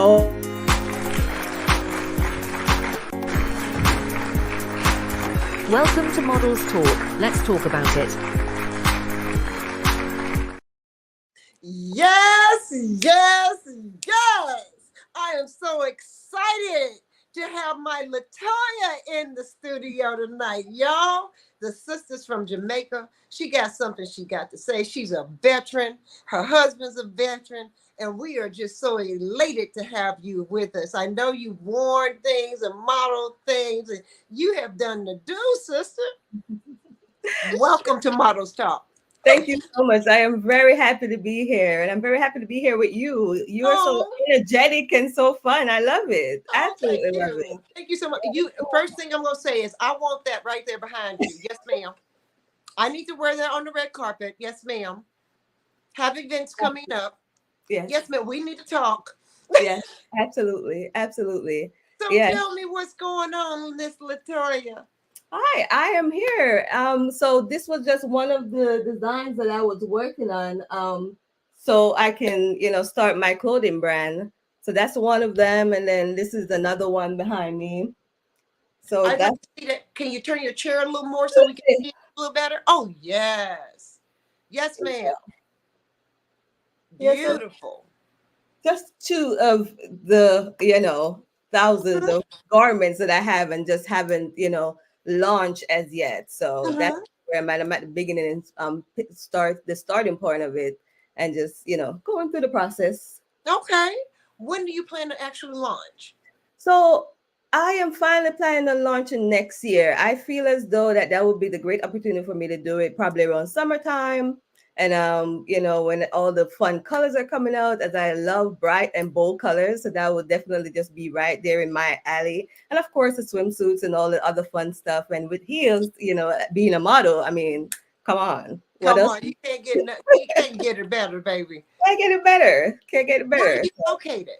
Oh. Welcome to Models Talk. Let's talk about it. Yes, yes, yes. I am so excited to have my Latoya in the studio tonight, y'all. The sister's from Jamaica. She got something she got to say. She's a veteran. Her husband's a veteran. And we are just so elated to have you with us. I know you've worn things and modeled things, and you have done the do, sister. Welcome to Models Talk. Thank you so much. I am very happy to be here, and I'm very happy to be here with you. You are so energetic and so fun. I love it. Absolutely love it. Thank you so much. First thing I'm gonna say is I want that right there behind you. Yes, ma'am. I need to wear that on the red carpet. Yes, ma'am. Have events coming up. Yes, ma'am. We need to talk. Yes, absolutely, absolutely. So tell me what's going on, Miss Latoya. Hi, I am here. So this was just one of the designs that I was working on. So I can, start my clothing brand. So that's one of them, and then this is another one behind me. So I'd like to see that. Can you turn your chair a little more so we can see it a little better? Oh yes, yes, ma'am. Beautiful. Just two of the, thousands of garments that I have and just haven't, launched as yet. So that's where I'm at the beginning and the starting point of it, and just, going through the process. Okay. When do you plan to actually launch? So I am finally planning on launching next year. I feel as though that would be the great opportunity for me to do it probably around summertime. And when all the fun colors are coming out, as I love bright and bold colors, so that would definitely just be right there in my alley. And of course, the swimsuits and all the other fun stuff. And with heels, being a model, I mean, come on. Come on, you can't get it better, baby. Can't get it better. Can't get it better. Where are you located?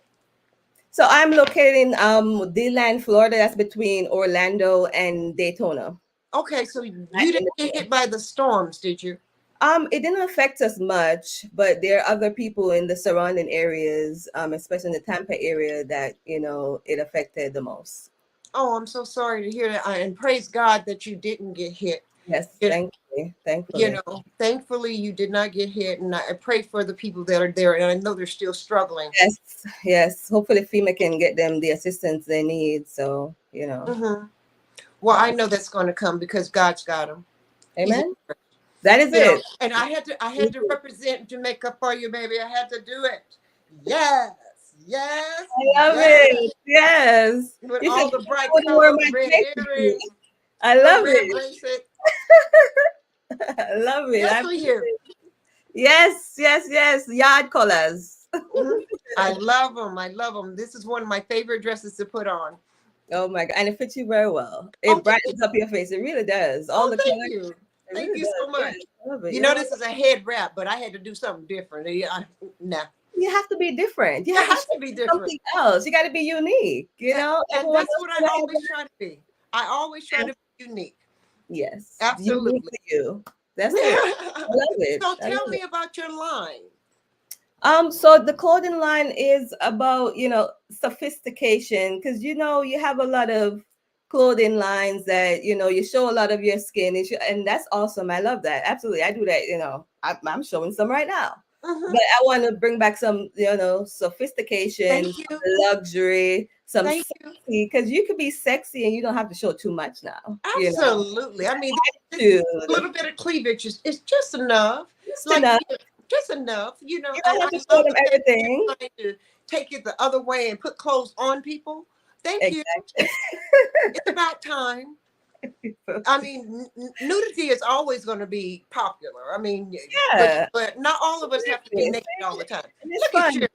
So I'm located in DeLand, Florida. That's between Orlando and Daytona. Okay, so you didn't get hit by the storms, did you? It didn't affect us much, but there are other people in the surrounding areas, especially in the Tampa area, that it affected the most. Oh, I'm so sorry to hear that, and praise God that you didn't get hit. Yes, thankfully. Thankfully you did not get hit, and I pray for the people that are there, and I know they're still struggling. Yes. Hopefully FEMA can get them the assistance they need. So Well, I know that's going to come because God's got them. Amen. That is it. And I had to represent Jamaica for you, baby. I had to do it. Yes. I love it. Yes. With all the bright colors, red earrings. I love it. I love it. Yes, we hear. Yes. Yard colors. I love them. This is one of my favorite dresses to put on. Oh my God. And it fits you very well. It brightens up your face. It really does. All the thank colors. you. Thank you so much. You know, this is a head wrap, but I had to do something different. Nah. You have to be different. You have to be different. Something else. You got to be unique, And that's what I always try to be. I always try to be unique. Yes. Absolutely. Unique to you. That's it. I love it. So tell me about your line. So the clothing line is about, sophistication, because, you have a lot of clothing lines that, you show a lot of your skin, and that's awesome. I love that. Absolutely. I do that, I'm showing some right now. But I want to bring back some, sophistication, luxury, some sexy, because you could be sexy and you don't have to show too much now. Absolutely. I mean, a little bit of cleavage is just enough. Just enough. You don't have to show them everything. To take it the other way and put clothes on people. Thank you. It's about time. I mean, nudity is always going to be popular. I mean, but not all of us have to be naked all the time. Look at you.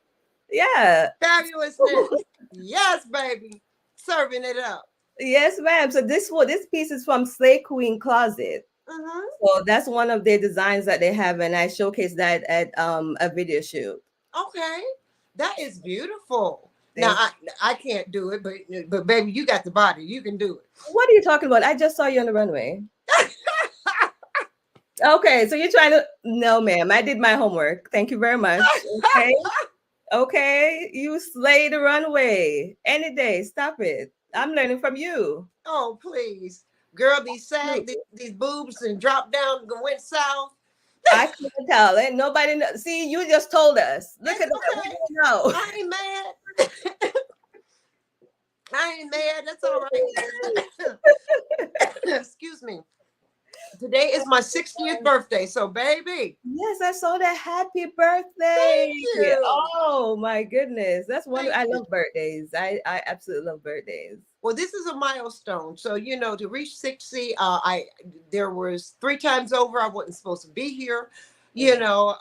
Yeah. Fabulousness. Yes, baby. Serving it up. Yes, ma'am. So this piece is from Slay Queen Closet. So that's one of their designs that they have, and I showcased that at a video shoot. Okay. That is beautiful. Now I can't do it, but baby, you got the body. You can do it. What are you talking about? I just saw you on the runway. Okay, so you're trying to? No, ma'am. I did my homework. Thank you very much. Okay. Okay, you slay the runway any day. Stop it. I'm learning from you. Oh, please. Girl, these sag, Absolutely. these boobs and drop down and went south. I can't tell. Ain't nobody know. See, you just told us. Look It's at that. We okay. don't know. I ain't mad. I ain't mad. That's all right. Excuse me. Today is my 60th birthday. So, baby, Yes, I saw that. Happy birthday. thank you. Oh my goodness. That's one. Thank I you. love birthdays. I absolutely love birthdays. Well, this is a milestone. So, to reach 60, there was three times over I wasn't supposed to be here. You Yeah. know,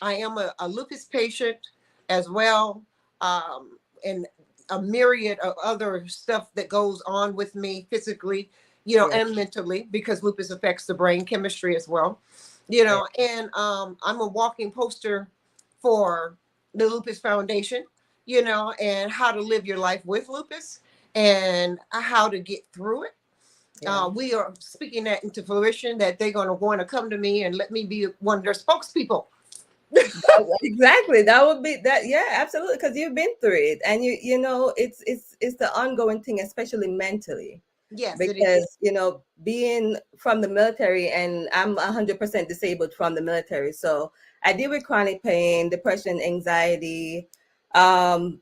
I am a lupus patient as well, and a myriad of other stuff that goes on with me physically, Yeah. and mentally, because lupus affects the brain chemistry as well. Yeah. And I'm a walking poster for the Lupus Foundation, and how to live your life with lupus and how to get through it. Yeah. We are speaking that into fruition, that they're going to want to come to me and let me be one of their spokespeople. Exactly. That would be that. Yeah, absolutely. Because you've been through it, and you know it's the ongoing thing, especially mentally. Yes, it is. Because being from the military, and I'm 100% disabled from the military, so I deal with chronic pain, depression, anxiety, um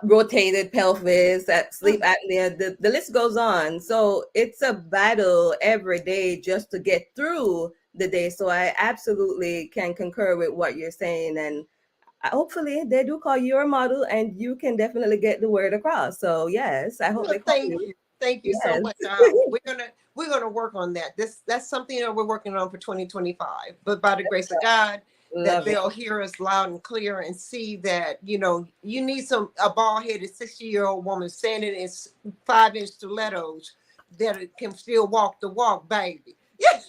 rotated pelvis, sleep Mhm. apnea, the list goes on. So it's a battle every day just to get through the day. So I absolutely can concur with what you're saying, and hopefully they do call you a model and you can definitely get the word across. So yes, I hope Well, they call thank you. you. Thank you so Yes. much. We're gonna work on that. That's something that we're working on for 2025. But by the grace of God, that Love it. they'll hear us loud and clear and see that you need a bald headed 60-year-old woman standing in 5-inch stilettos that can still walk the walk, baby. Yes.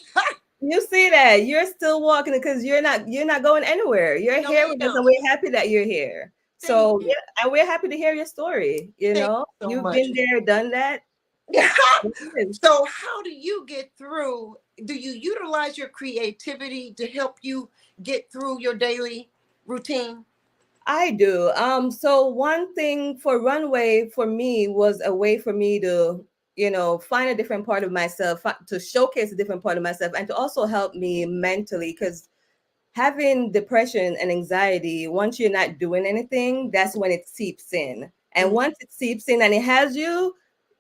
You see that you're still walking because you're not going anywhere. You're No, here with us, ma'am. and we're happy that you're here. Thank So you. yeah, and we're happy to hear your story. Thank you so You've much. been there, done that. Yes. So how do you get through? Do you utilize your creativity to help you get through your daily routine? I do. So one thing for runway for me was a way for me to, find a different part of myself, to showcase a different part of myself, and to also help me mentally. Because having depression and anxiety, once you're not doing anything, that's when it seeps in. And Mhm. once it seeps in and it has you,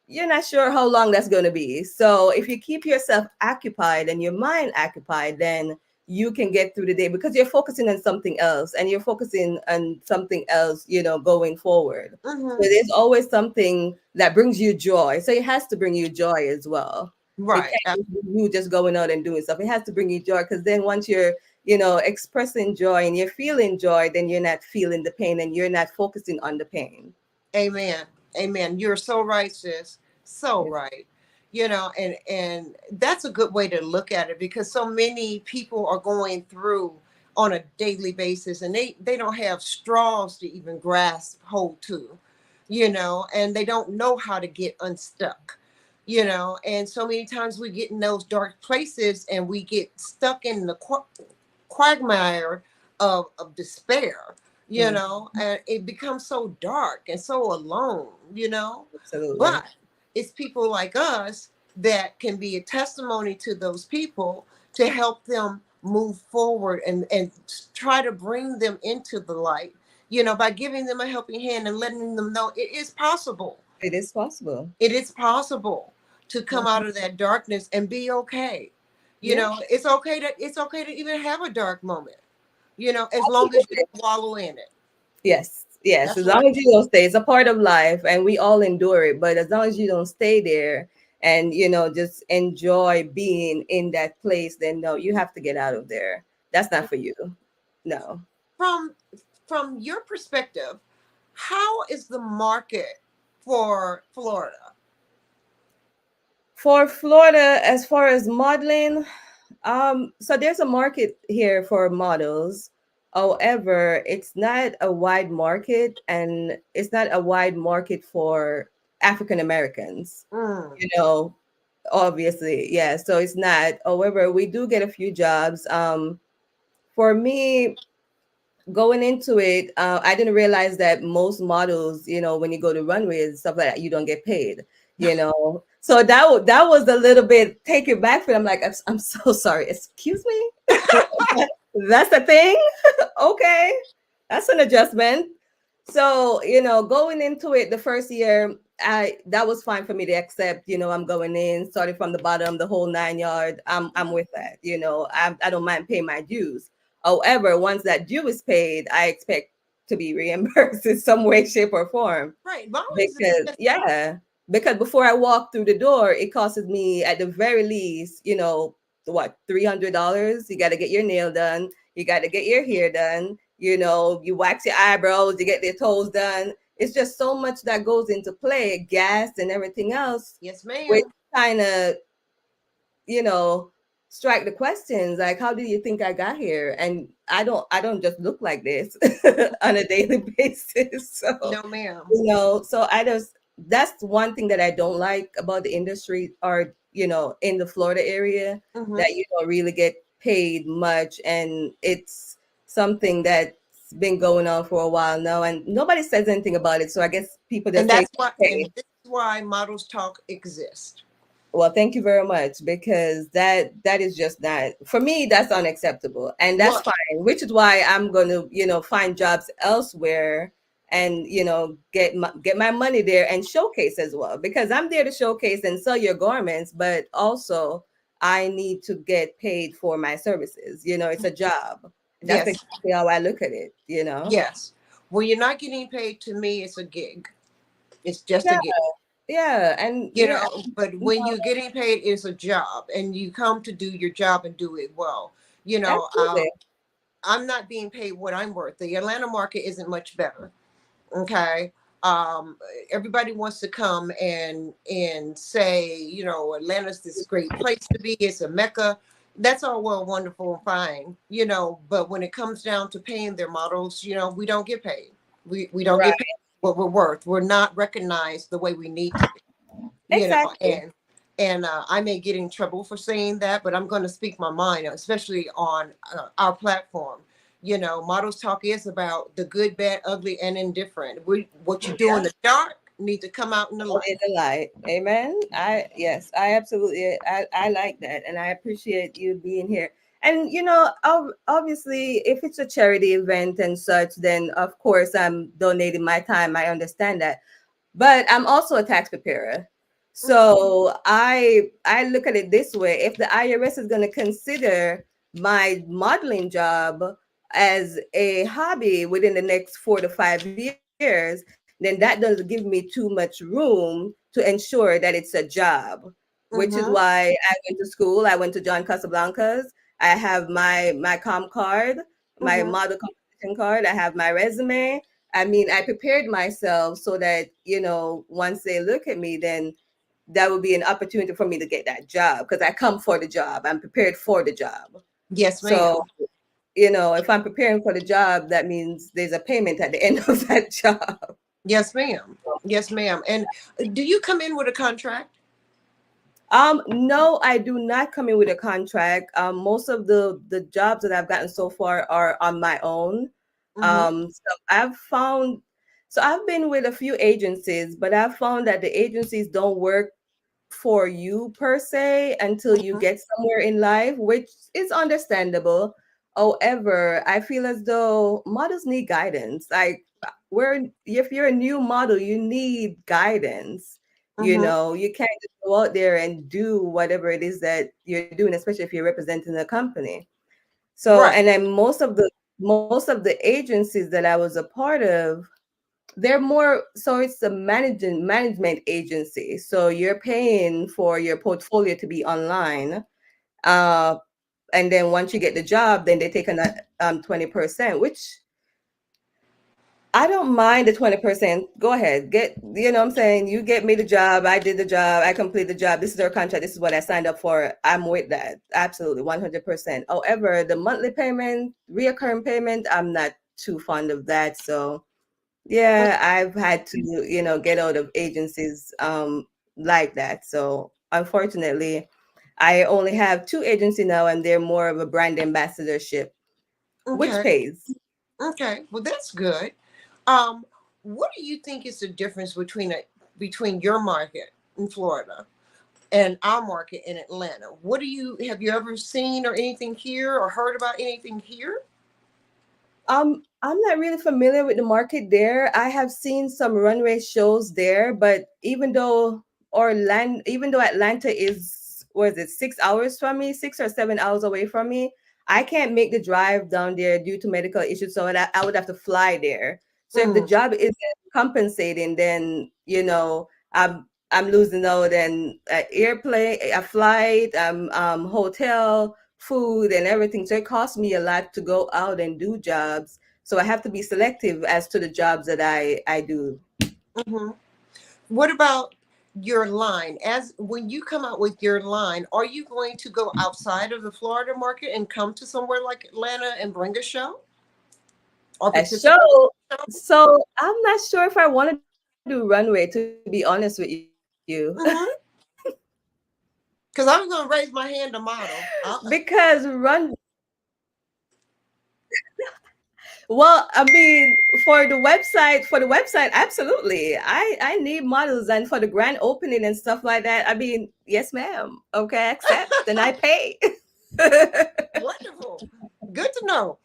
you're not sure how long that's going to be. So if you keep yourself occupied and your mind occupied, then you can get through the day because you're focusing on something else, and you're focusing on something else, going forward. So Mhm. there's always something that brings you joy. So it has to bring you joy as well. It Right. can't be you just going out and doing stuff. It has to bring you joy, because then once you're, expressing joy and you're feeling joy, then you're not feeling the pain and you're not focusing on the pain. Amen. Amen. You're so right, sis. So Yes. right. And that's a good way to look at it, because so many people are going through on a daily basis, and they don't have straws to even grasp hold to, and they don't know how to get unstuck. And so many times we get in those dark places and we get stuck in the quagmire of despair, Mm, and it becomes so dark and so alone. absolutely. But it's people like us that can be a testimony to those people, to help them move forward and try to bring them into the light, by giving them a helping hand and letting them know it is possible. It is possible. It is possible to come out Mhm. of that darkness and be okay. Yeah. It's okay to even have a dark moment, as long as you don't wallow in it. Yes. Yes. That's As what I long as you don't stay, it's a part of life and we all endure it. But as long as you don't stay there and, just enjoy being in that place, then no, you have to get out of there. That's not for you. No. from from your perspective, how is the market for Florida? For Florida, as far as modeling, so there's a market here for models. However, it's not a wide market, and it's not a wide market for African Americans. Mm, You know, obviously, yeah. So it's not. However, we do get a few jobs. For me, going into it, I didn't realize that most models, when you go to runways and stuff like that, you don't get paid. So that was a little bit take it back for them. Like, I'm so sorry. Excuse me. That's the thing. Okay, that's an adjustment. So, going into it the first year, I that was fine for me to accept. I'm going in, starting from the bottom, the whole 9 yard. I'm with that. I don't mind paying my dues. However, once that due is paid, I expect to be reimbursed in some way, shape, or form. Right. Always Because just yeah, because before I walk through the door, it costs me at the very least, what, $300. You got to get your nail done. You got to get your hair done. You wax your eyebrows. You get their toes done. It's just so much that goes into play, gas and everything else, yes, which ma'am. kind of, you know, strike the questions like, how do you think I got here? And I don't just look like this on a daily basis. So, No, ma'am. so that's one thing that I don't like about the industry, or in the Florida area, Hmm. that you don't really get paid much, and it's something that's been going on for a while now, and nobody says anything about it. So I guess people And just say, that's why, okay. and this is why Models Talk exists. Well, thank you very much, because that is just not, for me, that's unacceptable. And that's Well, fine, which is why I'm going to, find jobs elsewhere, and get my money there and showcase as well, because I'm there to showcase and sell your garments, but also I need to get paid for my services. It's a job. That's yes, exactly how I look at it. yes. When you're not getting paid, to me, it's a gig. It's just a Yeah, gig. yeah, and yeah, But when no, you're getting paid, it's a job, and you come to do your job and do it well. You know, absolutely. I'm not being paid what I'm worth. The Atlanta market isn't much better. Okay. Um, Everybody wants to come and say, Atlanta's this great place to be. It's a mecca. That's all well, wonderful, and fine. But when it comes down to paying their models, we don't get paid. We don't get paid Right. what we're worth. We're not recognized the way we need to be. Exactly. And I may get in trouble for saying that, but I'm going to speak my mind, especially on our platform. Models Talk is about the good, bad, ugly, and indifferent. What you do in the dark need to come out in the light. In the light. Amen. Yes, I absolutely, I like that. And I appreciate you being here. And obviously, if it's a charity event and such, then of course I'm donating my time. I understand that. But I'm also a tax preparer. So I look at it this way. If the IRS is going to consider my modeling job as a hobby within the next 4 to 5 years, then that doesn't give me too much room to ensure that it's a job, which is Mm-hmm. why I went to school. I went to John Casablanca's. I have my com card, my Mm-hmm. model competition card. I have my resume. I mean, I prepared myself so that, once they look at me, then that would be an opportunity for me to get that job, because I come for the job. I'm prepared for the job. Yes, So, ma'am. if I'm preparing for the job, that means there's a payment at the end of that job. Yes, ma'am. Yes, ma'am. And do you come in with a contract? No, I do not come in with a contract. Most of the jobs that I've gotten so far are on my own. Mm-hmm. So I've been with a few agencies, but I've found that the agencies don't work for you per se until you Mm-hmm. get somewhere in life, which is understandable. However, I feel as though models need guidance. Like, if you're a new model, you need guidance. Mm-hmm. You can't just go out there and do whatever it is that you're doing, especially if you're representing a company. So, Right. and then most of the agencies that I was a part of, they're more so it's a management agency. So you're paying for your portfolio to be online. Uh, and then once you get the job, then they take another 20%, which I don't mind the 20%. Go ahead. I'm saying, you get me the job, I did the job, I complete the job. This is our contract. This is what I signed up for. I'm with that. Absolutely, 100%. However, the monthly payment, reoccurring payment, I'm not too fond of that. So yeah, I've had to, get out of agencies like that. So unfortunately, I only have two agencies now, and they're more of a brand ambassadorship, which Okay. pays. Okay, well that's good. Um, what do you think is the difference between your market in Florida and our market in Atlanta? What do you have you ever seen or anything here or heard about anything here? I'm not really familiar with the market there. I have seen some runway shows there, but even though Atlanta is, what is it, 6 hours from me, 6 or 7 hours away from me, I can't make the drive down there due to medical issues. So I would have to fly there. So if the Mm, job isn't compensating, then I'm losing out on airplane, a flight, hotel, food, and everything. So it costs me a lot to go out and do jobs. So I have to be selective as to the jobs that I do. hmm. What about your line? As when you come out with your line, are you going to go outside of the Florida market and come to somewhere like Atlanta and bring a show or A participate show. in a show? So I'm not sure if I want to do runway, to be honest with you. Mm-hmm. Because I'm going to raise my hand to model. Because well, I mean, for the website, absolutely. I need models, and for the grand opening and stuff like that. I mean, yes, ma'am. Okay, accept, and I pay. Wonderful. Good to know.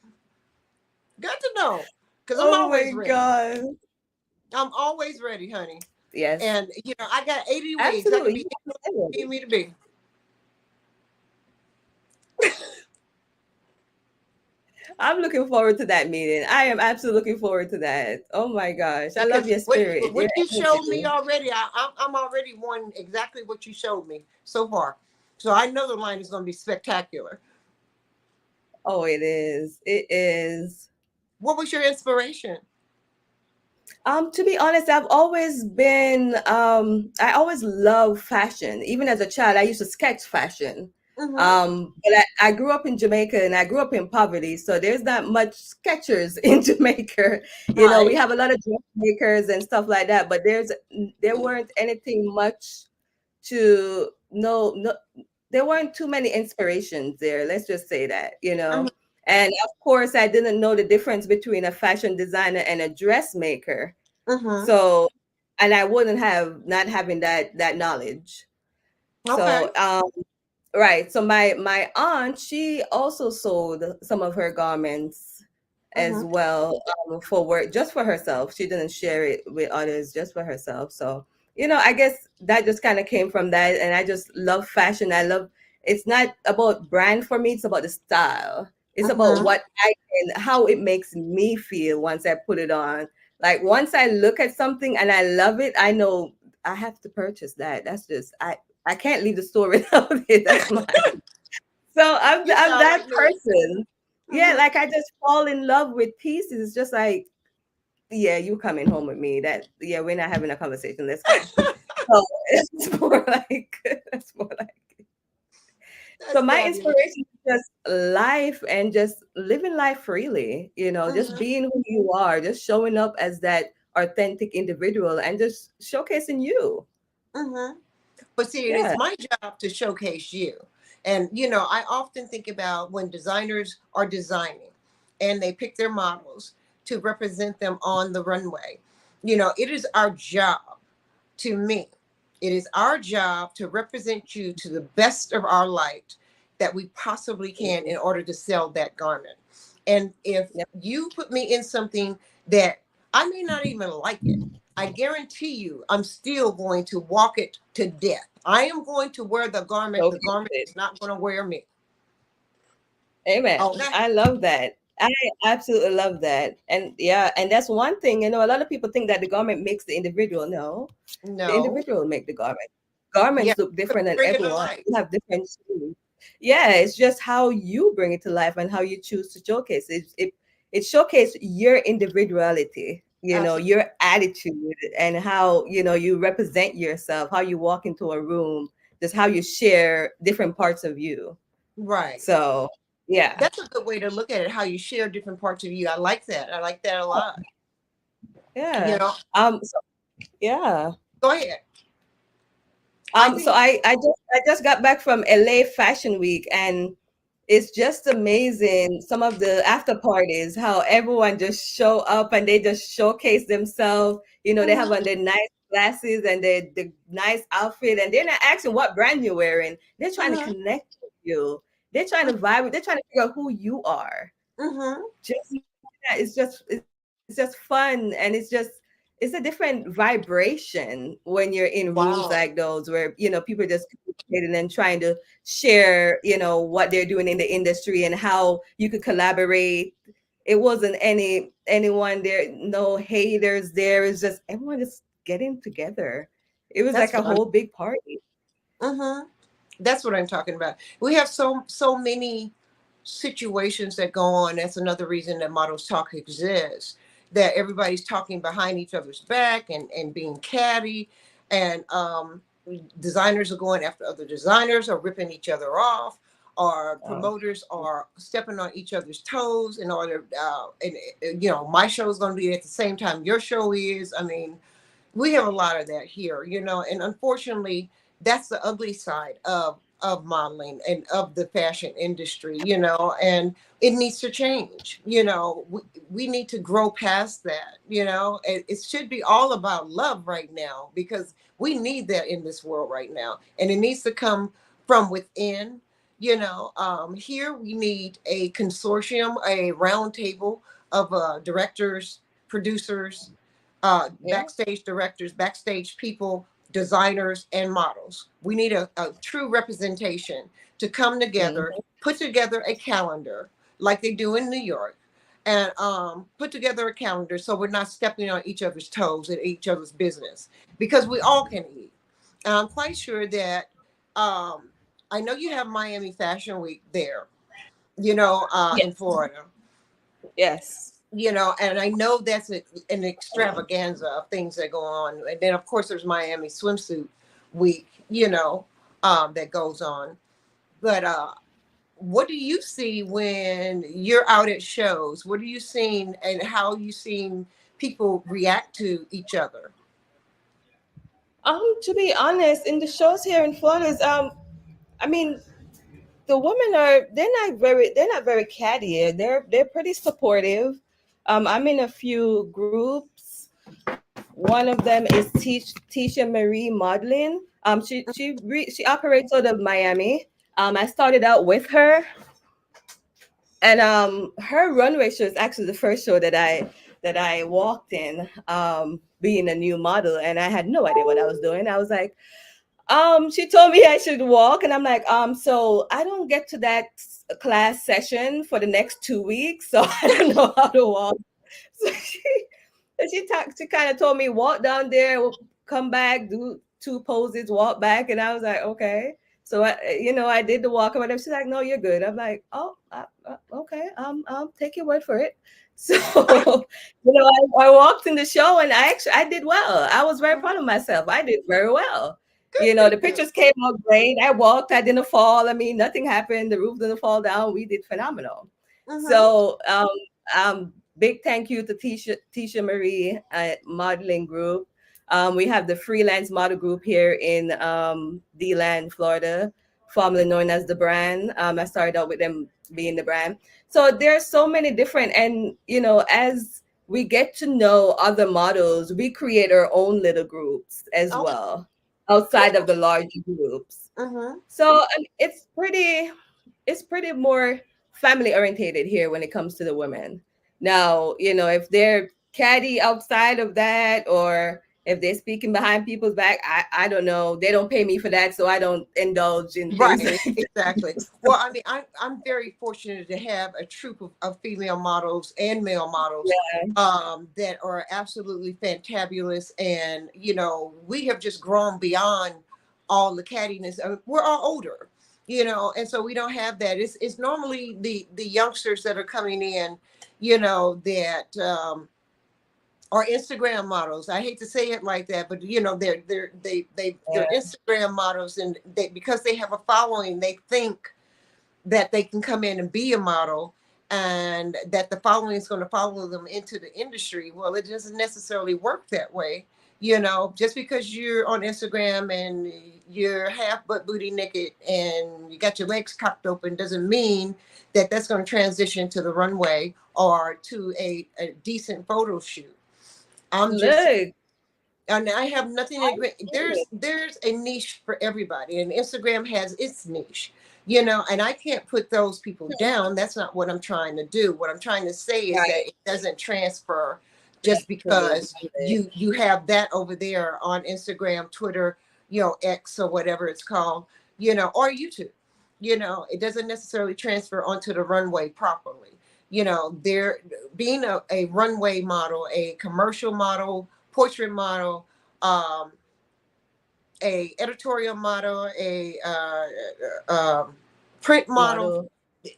Good to know. Because I'm Oh always my ready. god. I'm always ready, honey. Yes, And, I got 80 wigs. I can absolutely. be You anything you need me to be. I'm looking forward to that meeting. I am absolutely looking forward to that. Oh my gosh. I love Because your spirit, your what you showed me energy. already, I'm already wanting exactly what you showed me so far. So I know the line is going to be spectacular. Oh, it is. It is. What was your inspiration? To be honest, I always love fashion. Even as a child, I used to sketch fashion. Mm-hmm. But I grew up in Jamaica and I grew up in poverty. So there's not much sketchers in Jamaica. We Right. have a lot of dressmakers and stuff like that, but there weren't anything much to know. No, there weren't too many inspirations there. Let's just say that. And of course, I didn't know the difference between a fashion designer and a dressmaker. Mm-hmm. So, and I wouldn't have not having that knowledge. Okay. So, right. So my aunt, she also sold some of her garments as Mm-hmm. well, for work, just for herself. She didn't share it with others, just for herself. So, I guess that just kind of came from that. And I just love fashion. It's not about brand for me, it's about the style. It's about Mm-hmm. how it makes me feel once I put it on. Like once I look at something and I love it, I know I have to purchase that. That's just I can't leave the store without it. That's mine. So You I'm sound that like me. person. Yeah, Mm-hmm. like I just fall in love with pieces. It's just like, yeah, you coming home with me. Yeah, we're not having a conversation. Let's go. So it's more like that's more like so That's my fabulous. inspiration is just life and just living life freely, just Mm-hmm. being who you are, just showing up as that authentic individual and just showcasing you. Mm-hmm. But see, it is Yeah. my job to showcase you. And, I often think about when designers are designing and they pick their models to represent them on the runway. It is our job to me. It is our job to represent you to the best of our light that we possibly can Mhm. in order to sell that garment. And if Yep. you put me in something that I may not even like it, I guarantee you I'm still going to walk it to death. I am going to wear the garment. The Showcase garment it. is not going to wear me. Amen. Okay. I love that. I absolutely love that. And yeah, and that's one thing, a lot of people think that the garment makes the individual. No, the No. individual make the garment. Yeah. Garments look different than Bring it to everyone. life. You have different shoes. Yeah, it's just how you bring it to life and how you choose to showcase it. It showcases your individuality, Absolutely. your attitude and how, you represent yourself, how you walk into a room, just how you share different parts of you. Right. So, yeah. That's a good way to look at it, how you share different parts of you. I like that. I like that a lot. You Yeah. know, So, yeah. go ahead. I So think, I just got back from LA Fashion Week, and it's just amazing. Some of the after parties, how everyone just show up and they just showcase themselves. You know, they have on their nice glasses and the nice outfit, and they're not asking what brand you're wearing. They're trying to Mm-hmm. connect with you. They're trying to vibe. They're trying to figure out who you are. Mm-hmm. Just yeah, it's just fun, and it's a different vibration when you're in rooms Wow. like those where people just communicating and trying to share what they're doing in the industry and how you could collaborate. It wasn't anyone there, no haters there. It's just everyone just getting together. It was That's like a what I'm. whole big party. Mm-hmm. That's what I'm talking about. We have so many situations that go on. That's another reason that Models Talk exists. That everybody's talking behind each other's back and being catty, and designers are going after other designers or ripping each other off, or Oh, promoters are stepping on each other's toes in order. And my show is going to be at the same time your show is. I mean, we have a lot of that here, and unfortunately, that's the ugly side of modeling and of the fashion industry, and it needs to change. We need to grow past that. It should be all about love right now, because we need that in this world right now, and it needs to come from within. Here we need a consortium, a round table of directors, producers, yeah. backstage directors, backstage people, designers, and models. We need a true representation to come together, Mhm. put together a calendar like they do in New York, and put together a calendar so we're not stepping on each other's toes and each other's business, because we all can eat. And I'm quite sure that um, I know you have Miami Fashion Week there, in Yes. Florida, Yes. and I know that's an extravaganza of things that go on. And then, of course, there's Miami Swimsuit Week, that goes on. But what do you see when you're out at shows? What are you seeing, and how are you seeing people react to each other? To be honest, in the shows here in Florida, I mean, the women they're not very catty. They're pretty supportive. I'm in a few groups. One of them is Tisha Marie Modeling. She operates out of Miami. I started out with her, and her runway show is actually the first show that I walked in, being a new model, and I had no idea what I was doing. I was like, she told me I should walk, and I'm like, so I don't get to that class session for the next 2 weeks, so I don't know how to walk. So she kind of told me walk down there, come back, do two poses, walk back, and I was like, okay. So I did the walk or whatever. She's like, no, you're good. I'm like, oh, okay. I'll take your word for it. So, I walked in the show, and I did well. I was very proud of myself. I did very well. Good for The you. pictures came out great. I walked. I didn't fall. I mean, nothing happened. The roof didn't fall down. We did phenomenal. Mm-hmm. So, big thank you to Tisha Marie Modeling Group. We have the freelance model group here in D-Land, Florida, formerly known as the brand. I started out with them being the brand. So there's so many different, and as we get to know other models, we create our own little groups as Oh, well, outside of cool. the larger groups. Mm-hmm. So it's pretty more family orientated here when it comes to the women. Now, if they're catty outside of that, or if they're speaking behind people's back, I don't know. They don't pay me for that, so I don't indulge in things Right, like exactly. Well, I mean, I'm very fortunate to have a troupe of female models and male models that. that are absolutely fantabulous. And, we have just grown beyond all the cattiness. We're all older, and so we don't have that. It's normally the youngsters that are coming in, that or Instagram models. I hate to say it like that, but they're Yeah. Instagram models, and because they have a following, they think that they can come in and be a model, and that the following is going to follow them into the industry. Well, it doesn't necessarily work that way. Just because you're on Instagram and you're half butt booty naked and you got your legs cocked open doesn't mean that that's going to transition to the runway or to a decent photo shoot. I'm just Look, and I have nothing to agree. yeah. There's a niche for everybody, and Instagram has its niche, and I can't put those people down. That's not what I'm trying to do. What I'm trying to say is that Right. it doesn't transfer That's just true. because you have that over there on Instagram, Twitter, X or whatever it's called, or YouTube. It doesn't necessarily transfer onto the runway properly. There being a runway model, a commercial model, portrait model, um, a editorial model, a print model.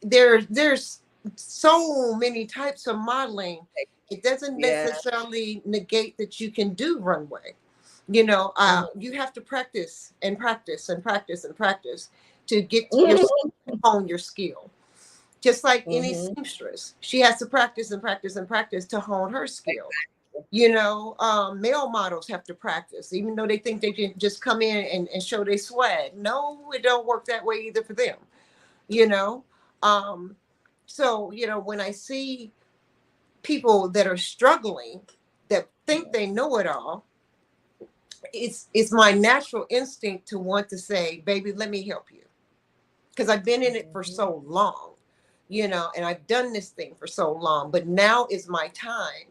Model. There's so many types of modeling. It doesn't Yeah. necessarily negate that you can do runway. You have to practice and practice and practice and practice to get your hone your skill. Just like any Mm-hmm. seamstress, she has to practice and practice and practice to hone her skill. Male models have to practice, even though they think they can just come in and show their swag. No, it don't work that way either for them. You know, um, so when I see people that are struggling, that think they know it all, it's my natural instinct to want to say, "Baby, let me help you," because I've been in it for so long, and I've done this thing for so long. But now is my time,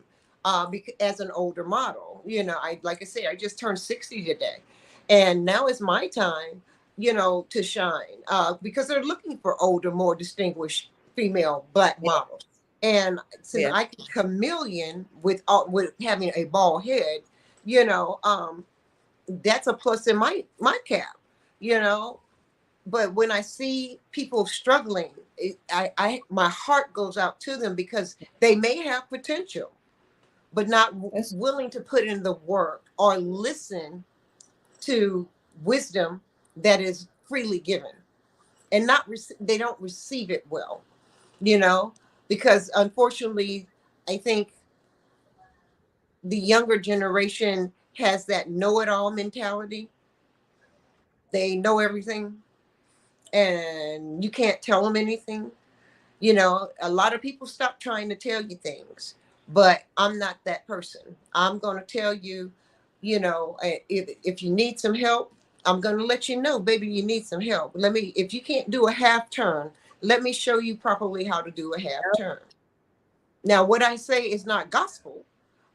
because as an older model, I like I say, I just turned 60 today, and now is my time, to shine, because they're looking for older, more distinguished female Black Yeah. models. And since Yeah. I can chameleon with having a bald head, you know, um, that's a plus in my cap, you know but when I see people struggling, I my heart goes out to them because they may have potential, but not That's willing to put in the work or listen to wisdom that is freely given, and they don't receive it well, you know, because unfortunately, I think the younger generation has that know-it-all mentality. They know everything, and you can't tell them anything. A lot of people stop trying to tell you things, but I'm not that person. I'm going to tell you, if you need some help, I'm going to let you know, baby, you need some help. If you can't do a half turn, let me show you properly how to do a half turn. Now, what I say is not gospel,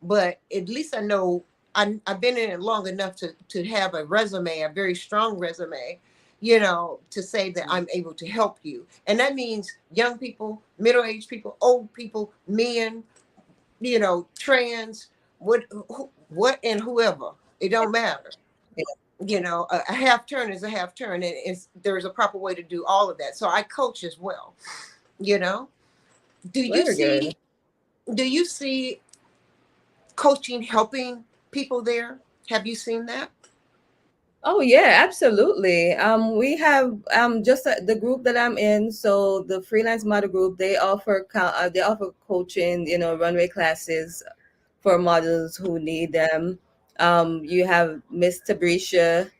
but at least I know I've been in it long enough to have a resume, a very strong resume, to say that I'm able to help you. And that means young people, middle-aged people, old people, men, trans, what and whoever. It don't matter. yeah. A half turn is a half turn, and there's a proper way to do all of that. So I coach as well. You know, do you Very see good. do you see coaching helping people there? Have you seen that? Oh yeah, absolutely. We have just the group that I'm in. So the freelance model group, they offer coaching, runway classes for models who need them. You have Miss Tabrisha.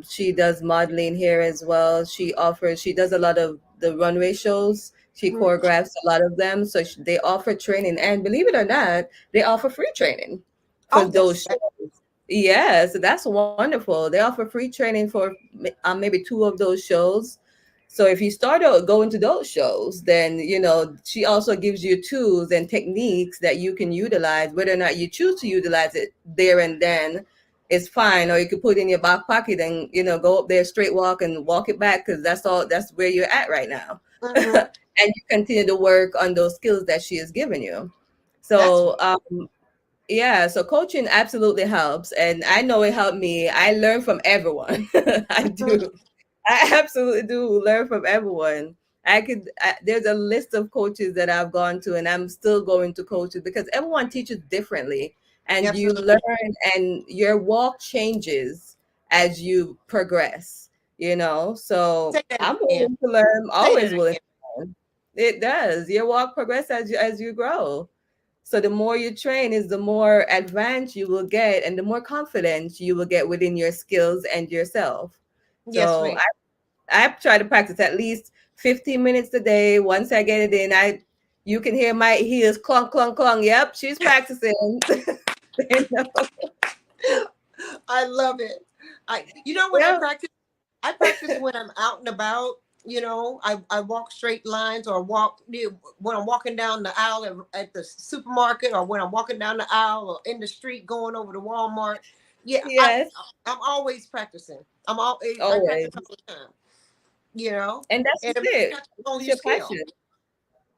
She does modeling here as well. She does a lot of the runway shows. She Mhm. choreographs a lot of them. So they offer training, and believe it or not, they offer free training for Oh, those shows. that. Yeah, so that's wonderful. They offer free training for maybe two of those shows. So if you start out going to those shows, then she also gives you tools and techniques that you can utilize. Whether or not you choose to utilize it there and then is fine, or you could put it in your back pocket and go up there, straight walk and walk it back, because that's where you're at right now. Hmm. And you continue to work on those skills that she has given you. That's So yeah, so coaching absolutely helps, and I know it helped me. I learn from everyone. I mhm. do. I absolutely do learn from everyone. There's a list of coaches that I've gone to, and I'm still going to coaches because everyone teaches differently, and you learn, Absolutely. and your walk changes as you progress. So Say that I'm again. willing to learn. Say Always that willing again. to learn. It does. Your walk progress as you grow. So the more you train is the more advanced you will get and the more confidence you will get within your skills and yourself. Yes, So ma'am. I try to practice at least 15 minutes a day. Once I get it in, you can hear my heels clunk, clunk, clunk. Yep, she's practicing. You know? I love it. You know when Yeah. I practice when I'm out and about. I walk straight lines or when I'm walking down the aisle at the supermarket or when I'm walking down the aisle or in the street going over to Walmart. Yeah, Yes, I'm always practicing. I practice always. all the time. You know, And that's and just it it. makes you on It's your your skill. passion.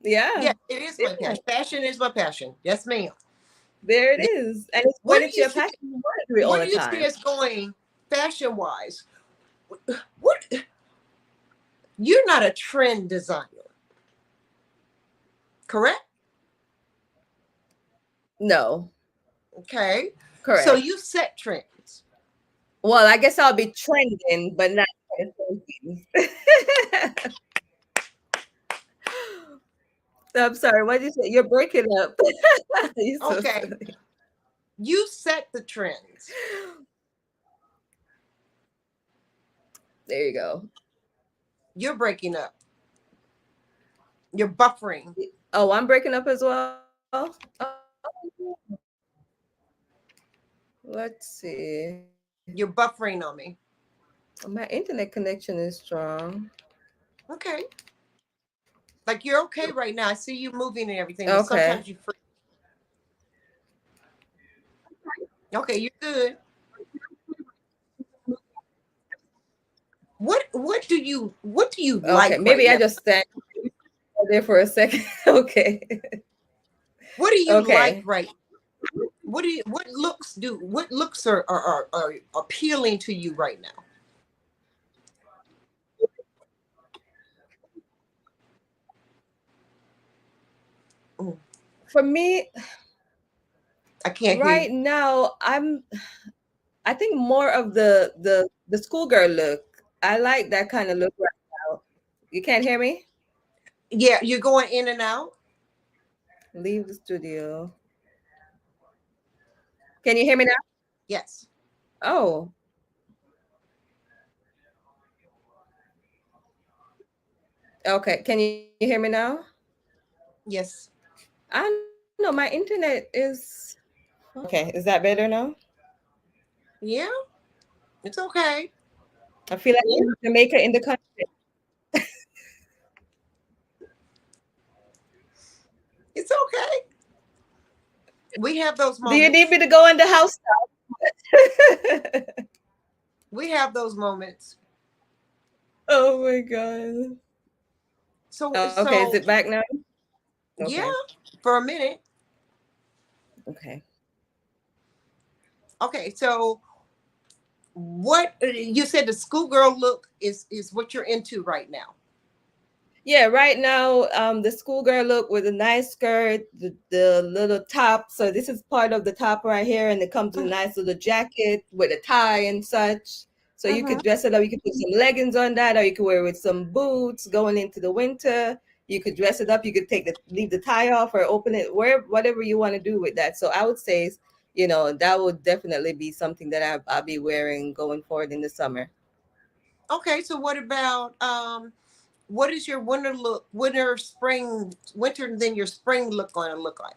Yeah. Yeah, it is my Yeah. passion. Passion is my passion. Yes, ma'am. There it Yeah. is. And it's when Where do it's you your see? passion, you want to do it all Where the do you see time. us going, fashion wise? What You're not a trend designer, correct? No, Okay. So correct. you set trends. Well, I guess I'll be trending, but not for the same things. I'm sorry. What did you say? You're breaking up. You're so Okay. silly. You set the trends. There you go. You're breaking up. You're buffering. Oh, I'm breaking up as well. Let's see. You're buffering on me. My internet connection is strong. Okay. Like you're okay right now. I see you moving and everything, but Okay. sometimes you freeze. Okay, you're good. What do you Okay. like right Maybe I now? just stand there for a second. Okay. What do you like Okay. right? What looks are appealing to you right now? Mm, For me, I can't hear you. right now, I think more of the schoolgirl look. I like that kind of look right now. You can't hear me? Yeah, you're going in and out. Leave the studio. Can you hear me now? Yes. Oh, okay. Can you hear me now? Yes. I don't know. My internet is okay. Is that better now? Yeah, it's okay. I feel like I'm in Jamaica in the country. It's okay. We have those Do you need moments. me to go in the house now? We have those moments. Oh my god. So Okay, is so it back now? yeah, Okay. for a minute. Okay. Okay, so what you said the schoolgirl look is what you're into right now. Yeah, right now, the schoolgirl look with a nice skirt, the little top. So this is part of the top right here, and it comes with a nice little jacket with a tie and such. So you Mm-hmm. could dress it up. You could put some leggings on that, or you could wear it with some boots going into the winter. You could dress it up. You could leave the tie off or open it, whatever you want to do with that. So I would say, that would definitely be something that I'll be wearing going forward in the summer. Okay, so what about what is your winter look, winter then your spring look going to look like?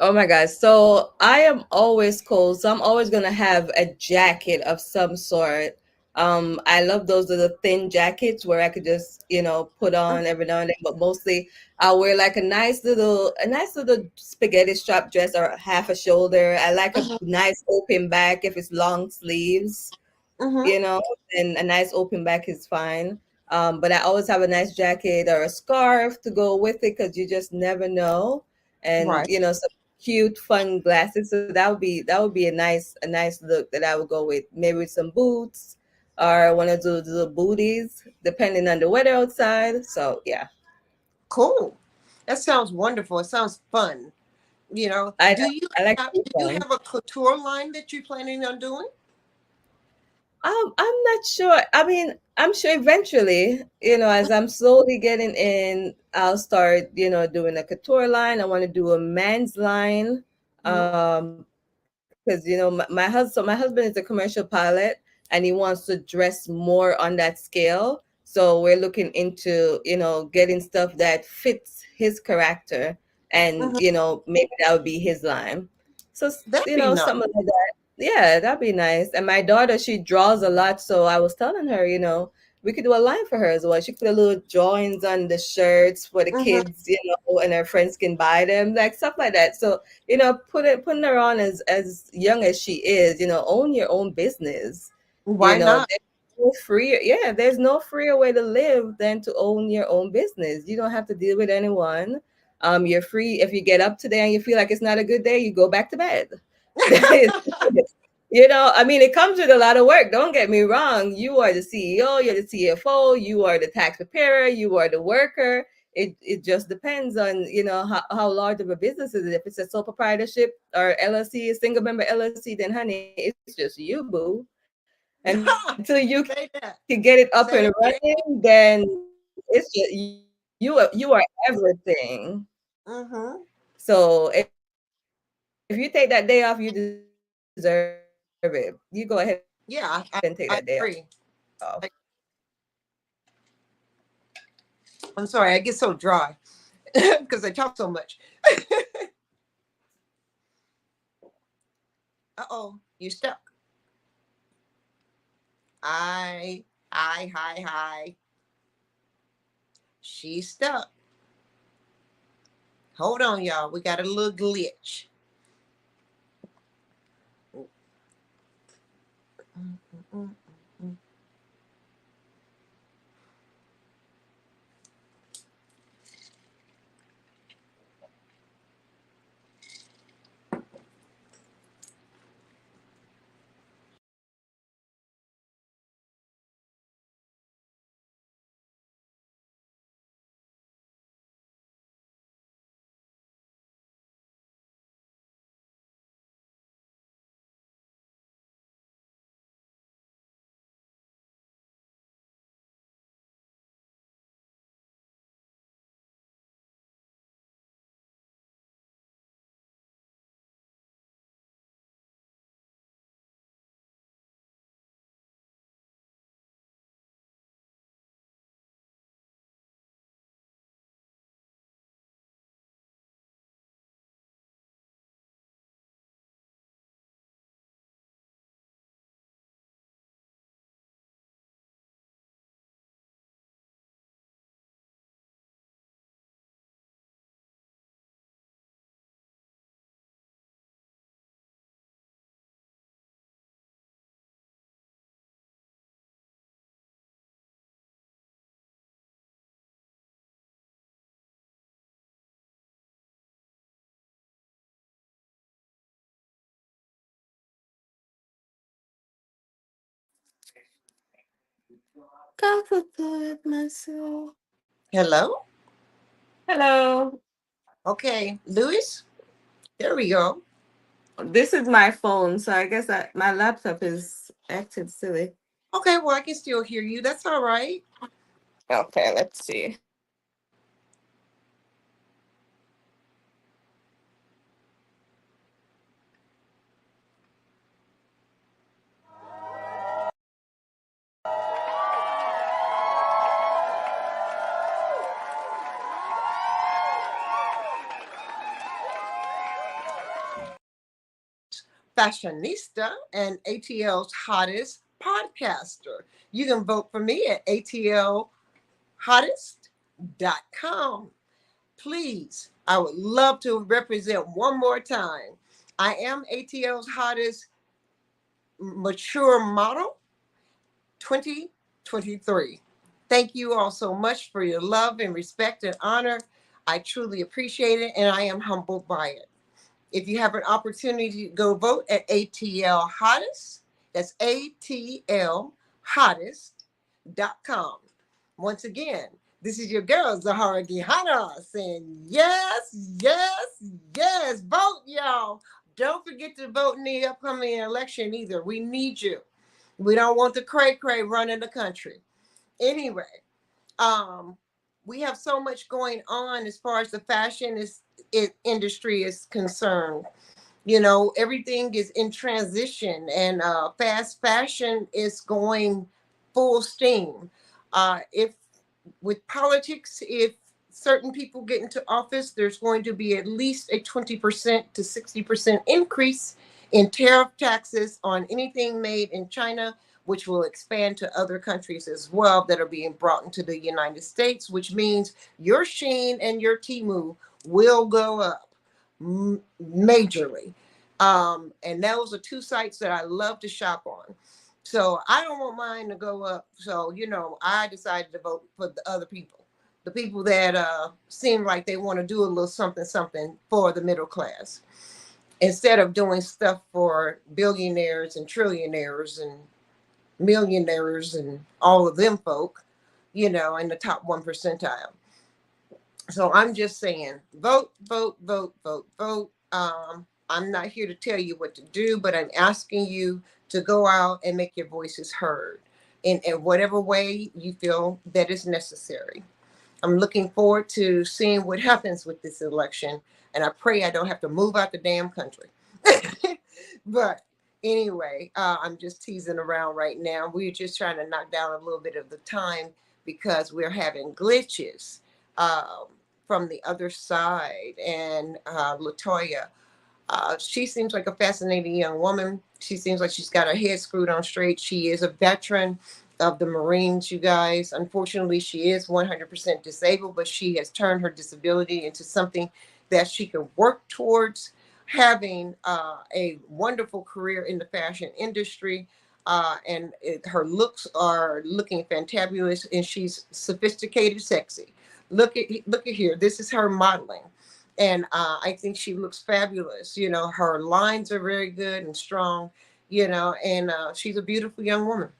Oh my God. So I am always cold. So I'm always gonna have a jacket of some sort. I love those little thin jackets where I could just, put on every now and then, but mostly I wear like a nice little spaghetti strap dress or half a shoulder. I like a Mm-hmm. nice open back if it's long sleeves, Mm-hmm. you know, and a nice open back is fine. But I always have a nice jacket or a scarf to go with it because you just never know. And Right. some cute, fun glasses. So that would be a nice look that I would go with. Maybe with some boots or one of those little booties, depending on the weather outside. So yeah, Cool. That sounds wonderful. It sounds fun. I Do you I like have to do be you fun. have a couture line that you're planning on doing? I'm not sure. I mean, I'm sure eventually, as I'm slowly getting in, I'll start, doing a couture line. I want to do a men's line. Mhm. Because my husband is a commercial pilot and he wants to dress more on that scale. So we're looking into, getting stuff that fits his character, and Mhm. maybe that would be his line. So That'd be nice. something like that. Yeah, that'd be nice. And my daughter, she draws a lot, so I was telling her, we could do a line for her as well. She could put a little drawings on the shirts for the Mhm. kids, and her friends can buy them, like stuff like that. So putting her on as young as she is, own your own business. Why not? There's no freer way to live than to own your own business. You don't have to deal with anyone. You're free. If you get up today and you feel like it's not a good day, you go back to bed. I mean, it comes with a lot of work. Don't get me wrong. You are the CEO, you're the CFO, you are the tax preparer, you are the worker. It just depends on, how large of a business is it. If it's a sole proprietorship or LLC, a single member LLC, then honey, it's just you, boo. Until you can get it up Say and that. running, Say it then again. it's just you are everything. Mm-hmm. So if you take that day off, you deserve it. You go ahead and take that day off. Yeah, I agree. I, I'm sorry, I get so dry because I talk so much. Uh-oh, you stuck. I, hi. She's stuck. Hold on, y'all. We got a little glitch. Comfortable with myself. Hello? Hello. Okay, Louis, there we go. This is my phone, so I guess that my laptop is acting silly. Okay, well, I can still hear you. That's all right. Okay, let's see. Fashionista and ATL's hottest podcaster. You can vote for me at atlhottest.com. Please, I would love to represent one more time. I am ATL's hottest mature model 2023. Thank you all so much for your love and respect and honor. I truly appreciate it and I am humbled by it. If you have an opportunity to go vote at ATL Hottest, that's ATL Hottest.com. Once again, this is your girl, Zahara Gihana, saying yes, yes, yes. Vote, y'all. Don't forget to vote in the upcoming election either. We need you. We don't want the cray cray running the country. Anyway, um, we have so much going on as far as the industry is concerned. You know, everything is in transition, and fast fashion is going full steam. If with politics, if certain people get into office, there's going to be at least a 20% to 60% increase in tariff taxes on anything made in China, which will expand to other countries as well that are being brought into the United States, which means your Shein and your Temu will go up majorly. And those are two sites that I love to shop on. So I don't want mine to go up. So, I decided to vote for the other people, the people that seem like they want to do a little something, something for the middle class, instead of doing stuff for billionaires and trillionaires and millionaires and all of them folk, in the top 1%. So I'm just saying, vote, vote, vote, vote, vote. I'm not here to tell you what to do, but I'm asking you to go out and make your voices heard in whatever way you feel that is necessary. I'm looking forward to seeing what happens with this election, and I pray I don't have to move out the damn country. But anyway, I'm just teasing around right now. We're just trying to knock down a little bit of the time because we're having glitches from the other side. And Latoya, she seems like a fascinating young woman. She seems like she's got her head screwed on straight. She is a veteran of the Marines, you guys. Unfortunately, she is 100% disabled, but she has turned her disability into something that she can work towards having a wonderful career in the fashion industry. Her looks are looking fantabulous, and she's sophisticated, sexy. Look at here. This is her modeling. And I think she looks fabulous. Her lines are very good and strong, and she's a beautiful young woman.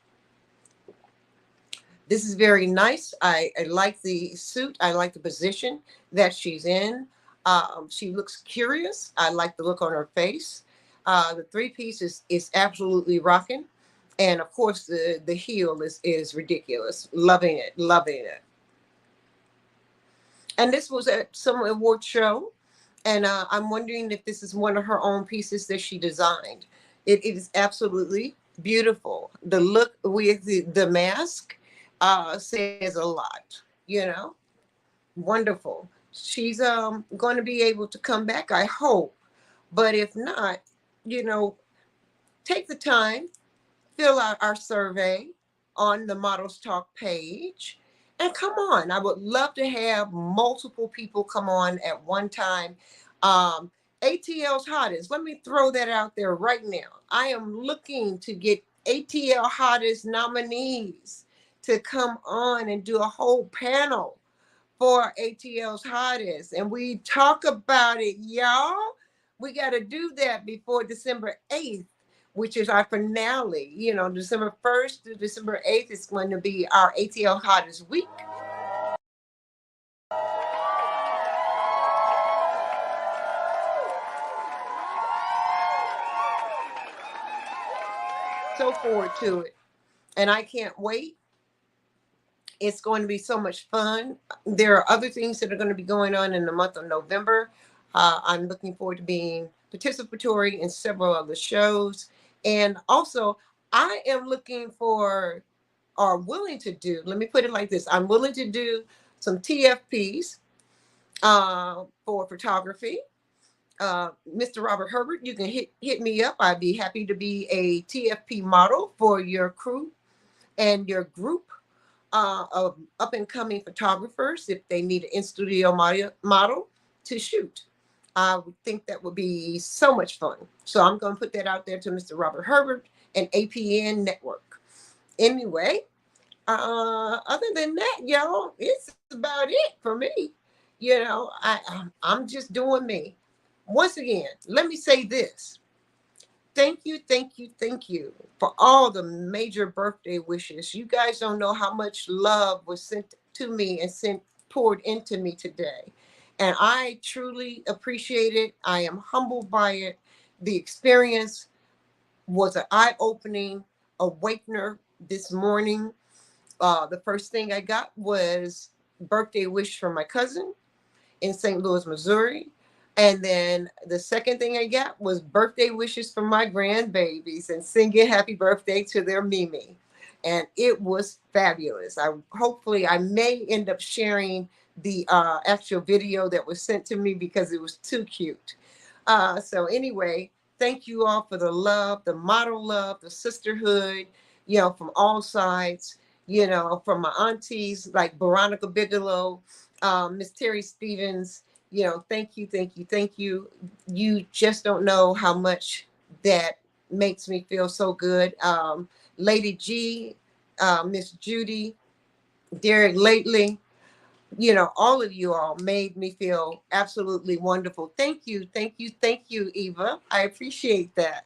This is very nice. I like the suit. I like the position that she's in. She looks curious. I like the look on her face. The three-piece is absolutely rocking. And of course, the heel is ridiculous. Loving it, loving it. And this was at some award show. And I'm wondering if this is one of her own pieces that she designed. It is absolutely beautiful. The look with the mask says a lot, wonderful. She's going to be able to come back, I hope. But if not, you know, take the time, fill out our survey on the Models Talk page. And come on, I would love to have multiple people come on at one time. ATL's hottest, let me throw that out there right now. I am looking to get ATL hottest nominees to come on and do a whole panel for ATL's hottest. And we talk about it, y'all. We got to do that before December 8th, which is our finale. December 1st to December 8th is going to be our ATL hottest week. So forward to it. And I can't wait. It's going to be so much fun. There are other things that are going to be going on in the month of November. I'm looking forward to being participatory in several of the shows. And also, I am looking for or willing to do, let me put it like this, I'm willing to do some TFPs for photography. Mr. Robert Herbert, you can hit me up. I'd be happy to be a TFP model for your crew and your group of up and coming photographers if they need an in-studio model to shoot. I would think that would be so much fun. So I'm going to put that out there to Mr. Robert Herbert and APN Network. Anyway, other than that, y'all, it's about it for me. I'm just doing me. Once again, let me say this. Thank you, thank you, thank you for all the major birthday wishes. You guys don't know how much love was sent to me and poured into me today. And I truly appreciate it. I am humbled by it. The experience was an eye-opening. awakener this morning. The first thing I got was birthday wish from my cousin in St. Louis, Missouri. And then the second thing I got was birthday wishes from my grandbabies and singing happy birthday to their Mimi. And it was fabulous. I may end up sharing the actual video that was sent to me because it was too cute. So anyway, thank you all for the love, the model love, the sisterhood, from all sides, from my aunties like Veronica Bigelow, Miss Terry Stevens, thank you, thank you, thank you. You just don't know how much that makes me feel so good. Lady G, Miss Judy, Derek Lately, all of you all made me feel absolutely wonderful. Thank you, thank you, thank you, Eva. I appreciate that.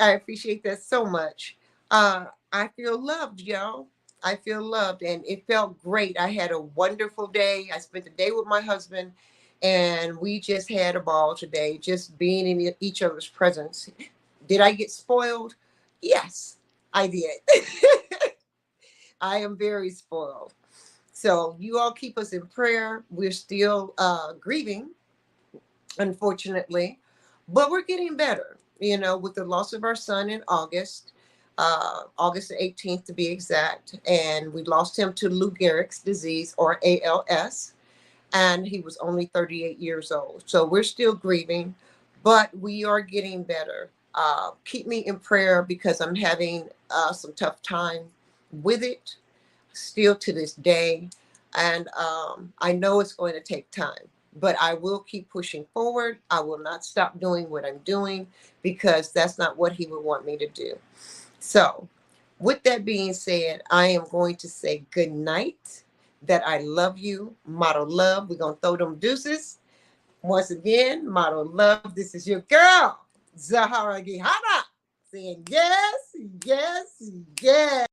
I appreciate that so much. I feel loved, y'all. I feel loved, and it felt great. I had a wonderful day. I spent the day with my husband, and we just had a ball today, just being in each other's presence. Did I get spoiled? Yes, I did. I am very spoiled. So you all keep us in prayer. We're still grieving, unfortunately, but we're getting better. With the loss of our son in August, August the 18th to be exact, and we lost him to Lou Gehrig's disease, or ALS, and he was only 38 years old. So we're still grieving, but we are getting better. Keep me in prayer because I'm having some tough time with it still to this day. And I know it's going to take time, but I will keep pushing forward. I will not stop doing what I'm doing because that's not what he would want me to do. So, with that being said, I am going to say good night, that I love you, model love. We're going to throw them deuces. Once again, model love. This is your girl, Zahara Gihana, saying yes, yes, yes.